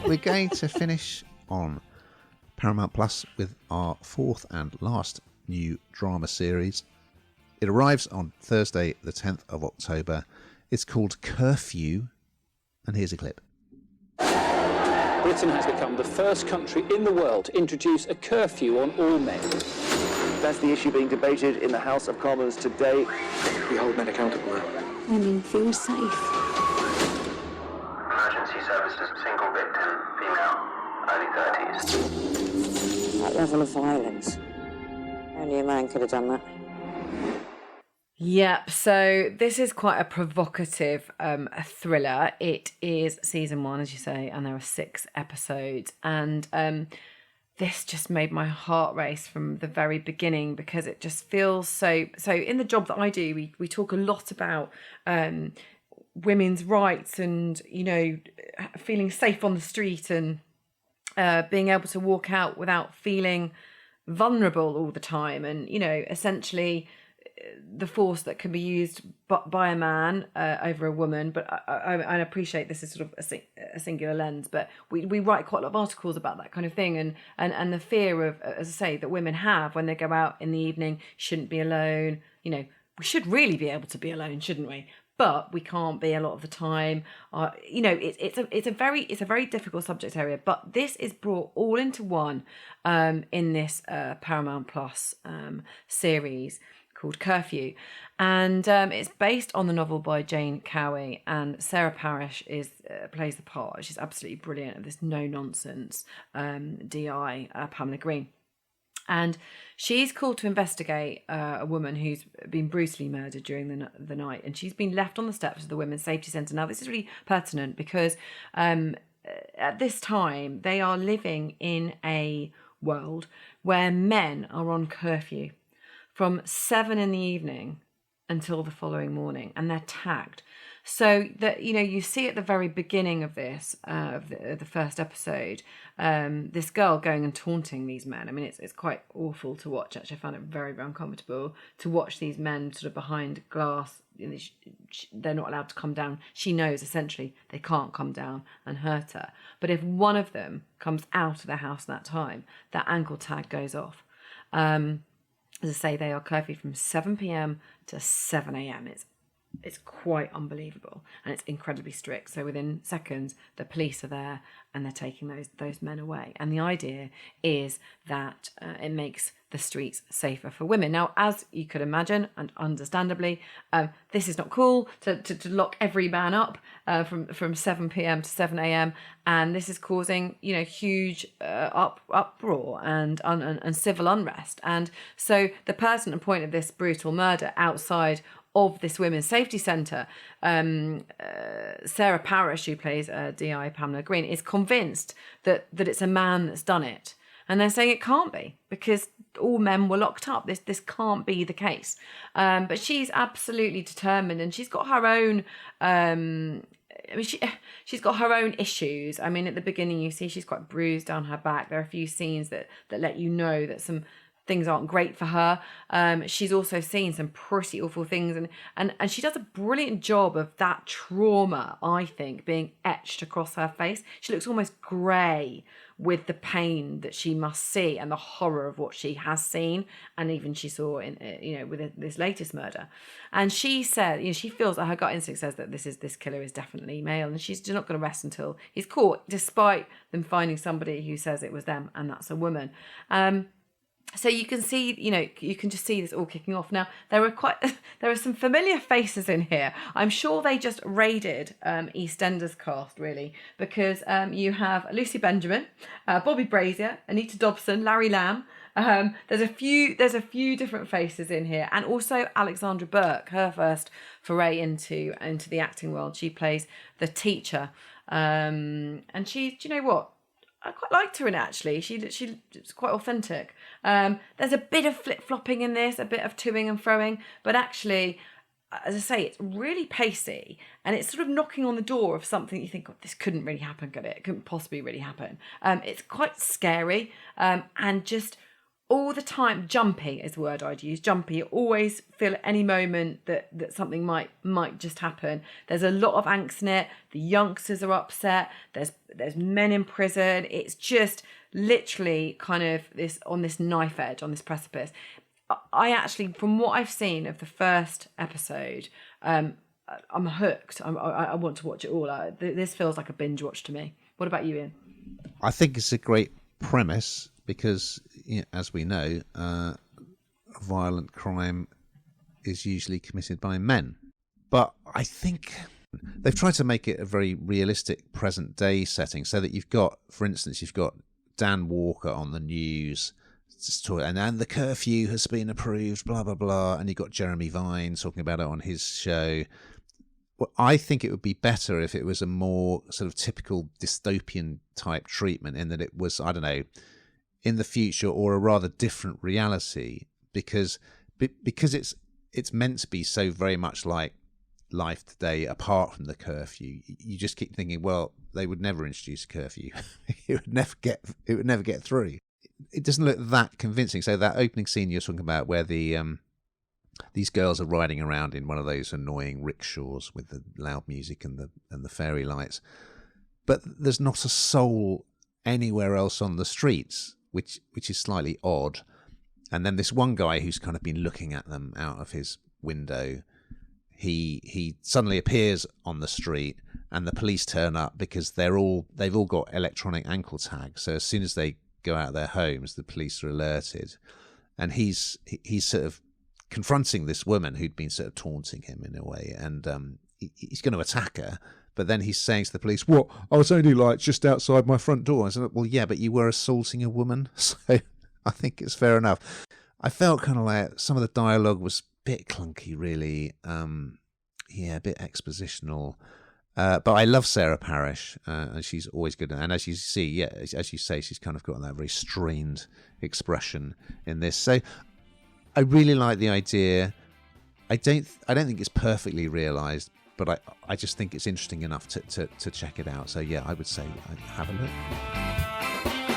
we're going to finish on Paramount Plus with our fourth and last new drama series. It arrives on Thursday, the 10th of October. It's called Curfew, and here's a clip. Britain has become the first country in the world to introduce a curfew on all men. That's the issue being debated in the House of Commons today. We hold men accountable now. Women feel safe. Emergency services, single victim, female, early 30s. That level of violence. Only a man could have done that. Yep, so this is quite a provocative thriller. It is season 1, as you say, and there are 6 episodes. And this just made my heart race from the very beginning, because it just feels so in the job that I do, we talk a lot about women's rights and, you know, feeling safe on the street and being able to walk out without feeling vulnerable all the time. And, you know, essentially the force that can be used by a man over a woman. But I appreciate this is sort of a singular lens, but we write quite a lot of articles about that kind of thing, and the fear of, as I say, that women have when they go out in the evening, shouldn't be alone. You know, we should really be able to be alone, shouldn't we? But we can't be a lot of the time. You know, it's a very difficult subject area. But this is brought all into one in this Paramount Plus series called Curfew, and it's based on the novel by Jane Cowie, and Sarah Parish plays the part. She's absolutely brilliant at this no-nonsense DI, Pamela Green. And she's called to investigate a woman who's been brutally murdered during the night, and she's been left on the steps of the Women's Safety Centre. Now, this is really pertinent because at this time, they are living in a world where men are on curfew from 7 in the evening until the following morning, and they're tagged. So that, you know, you see at the very beginning of this, of the first episode, this girl going and taunting these men. I mean, it's quite awful to watch. Actually, I found it very, very uncomfortable to watch these men sort of behind glass. You know, they're not allowed to come down. She knows essentially they can't come down and hurt her. But if one of them comes out of their house at that time, that ankle tag goes off. As I say, they are curfewed from 7 p.m. to 7 a.m. It's quite unbelievable, and it's incredibly strict. So within seconds, the police are there and they're taking those men away. And the idea is that it makes the streets safer for women. Now, as you could imagine, and understandably, this is not cool to lock every man up from 7 p.m. to 7 a.m. And this is causing, you know, huge uproar and civil unrest. And so the pertinent point of this brutal murder outside of this Women's Safety Centre, Sarah Parish, who plays DI Pamela Green, is convinced that it's a man that's done it. And they're saying it can't be, because all men were locked up. This can't be the case. But she's absolutely determined, and she's got her own... she's got her own issues. I mean, at the beginning, you see she's quite bruised down her back. There are a few scenes that let you know that some things aren't great for her. She's also seen some pretty awful things, and she does a brilliant job of that trauma, I think, being etched across her face. She looks almost grey with the pain that she must see and the horror of what she has seen, and even she saw in with this latest murder. And she said, she feels that her gut instinct says that this killer is definitely male, and she's not going to rest until he's caught, despite them finding somebody who says it was them, and that's a woman. So you can see, you can just see this all kicking off. Now, there are some familiar faces in here. I'm sure they just raided EastEnders cast, really, because you have Lucy Benjamin, Bobby Brazier, Anita Dobson, Larry Lamb. There's a few different faces in here, and also Alexandra Burke, her first foray into the acting world. She plays the teacher, and she, do you know what? I quite liked her in it, actually. She's quite authentic. There's a bit of flip-flopping in this, a bit of toing and froing, but actually, as I say, it's really pacey, and it's sort of knocking on the door of something you think, oh, this couldn't really happen, could it? It couldn't possibly really happen. It's quite scary, and just all the time. Jumpy is the word I'd use. Jumpy. You always feel at any moment that something might just happen. There's a lot of angst in it. The youngsters are upset. There's men in prison. It's just literally kind of on this knife edge, on this precipice. I actually, from what I've seen of the first episode, I'm hooked. I want to watch it all. This feels like a binge watch to me. What about you, Ian? I think it's a great premise because, as we know, violent crime is usually committed by men. But I think they've tried to make it a very realistic present day setting so that you've got Dan Walker on the news, and the curfew has been approved, blah, blah, blah. And you've got Jeremy Vine talking about it on his show. Well, I think it would be better if it was a more sort of typical dystopian type treatment, in that it was, I don't know, in the future or a rather different reality, because it's meant to be so very much like life today apart from the curfew. You just keep thinking, well, they would never introduce a curfew. it would never get through. It doesn't look that convincing. So that opening scene you're talking about, where these girls are riding around in one of those annoying rickshaws with the loud music and the fairy lights, but there's not a soul anywhere else on the streets, which is slightly odd. And then this one guy who's kind of been looking at them out of his window, he suddenly appears on the street, and the police turn up because they've all got electronic ankle tags. So as soon as they go out of their homes, the police are alerted, and he's sort of confronting this woman who'd been sort of taunting him in a way, and he's going to attack her. But then he's saying to the police, "What? I was only like just outside my front door." I said, "Well, yeah, but you were assaulting a woman." So I think it's fair enough. I felt kind of like some of the dialogue was a bit clunky, really. A bit expositional. But I love Sarah Parish, and she's always good. And as you see, as you say, she's kind of got that very strained expression in this. So I really like the idea. I don't think it's perfectly realised, but I just think it's interesting enough to check it out. So yeah, I would say have a look.